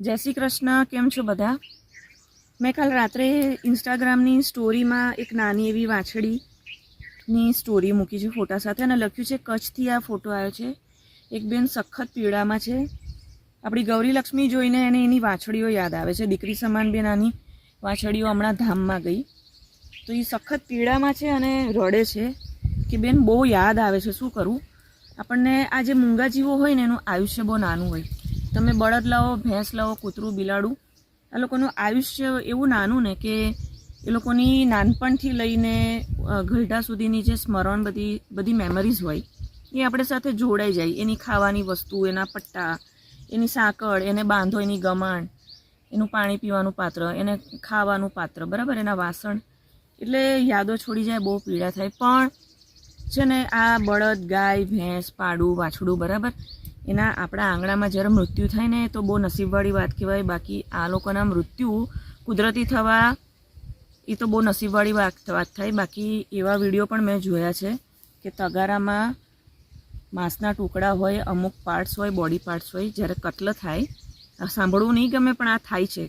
જય શ્રી કૃષ્ણ. કેમ છો બધા? મેં કાલ રાત્રે ઇન્સ્ટાગ્રામની સ્ટોરીમાં એક નાની એવી વાછડીની સ્ટોરી મૂકી છે ફોટા સાથે, અને લખ્યું છે કચ્છથી આ ફોટો આવ્યો છે. એક બેન સખત પીડામાં છે. આપણી ગૌરી લક્ષ્મી જોઈને એને એની વાછડીઓ યાદ આવે છે. દીકરી સમાન બે નાની વાછડીઓ હમણાં ધામમાં ગઈ, તો એ સખત પીડામાં છે અને રડે છે કે બેન બહુ યાદ આવે છે, શું કરું. આપણને આ જે મૂંગા જીવો હોય ને એનું આયુષ્ય બહુ નાનું હોય. તમે બળદ લાવો, ભેંસ લાવો, કૂતરું, બિલાડું, આ લોકોનું આયુષ્ય એવું નાનું ને કે એ લોકોની નાનપણથી લઈને ઘરડા સુધીની જે સ્મરણ બધી મેમરીઝ હોય એ આપણે સાથે જોડાઈ જાય. એની ખાવાની વસ્તુ, એના પટ્ટા, એની સાંકળ, એને બાંધો, એની ગમાણ, એનું પાણી પીવાનું પાત્ર, એને ખાવાનું પાત્ર, બરાબર, એના વાસણ, એટલે યાદો છોડી જાય, બહુ પીડા થાય. પણ છે ને આ બળદ, ગાય, ભેંસ, પાડું, વાછડું, બરાબર, એના આપણા આંગણામાં જ્યારે મૃત્યુ થાય ને તો બહુ નસીબવાળી વાત કહેવાય. બાકી આ લોકોના મૃત્યુ કુદરતી થવા એ તો બહુ નસીબવાળી વાત થાય. બાકી એવા વિડીયો પણ મેં જોયા છે કે તગારામાં માંસના ટુકડા હોય, અમુક પાર્ટ્સ હોય, બોડી પાર્ટ્સ હોય, જ્યારે કત્લ થાય, સાંભળવું નહીં ગમે પણ આ થાય છે.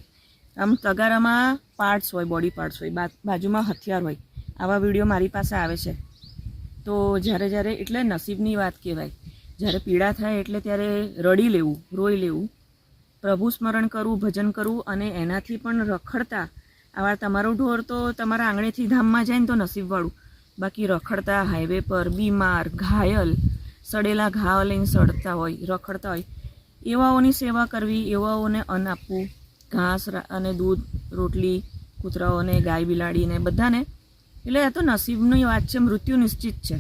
આમ તગારામાં પાર્ટ્સ હોય, બોડી પાર્ટ્સ હોય, બાજુમાં હથિયાર હોય. આવા વિડીયો મારી પાસે આવે છે. તો જ્યારે એટલે નસીબની વાત કહેવાય. જ્યારે પીડા થાય એટલે ત્યારે રડી લેવું, રોઈ લેવું, પ્રભુ સ્મરણ કરવું, ભજન કરવું, અને એનાથી પણ રખડતા, આવા તમારો ઢોર તો તમારા આંગણેથી ધામમાં જાય ને તો નસીબવાળું. બાકી રખડતા હાઈવે પર, બીમાર, ઘાયલ, સડેલા ઘા લઈને સડતા હોય, રખડતા હોય, એવાઓની સેવા કરવી, એવાઓને અન્ન આપવું, ઘાસ અને દૂધ, રોટલી, કૂતરાઓને, ગાય, બિલાડીને, બધાને. એટલે આ તો નસીબની વાત છે. મૃત્યુ નિશ્ચિત છે.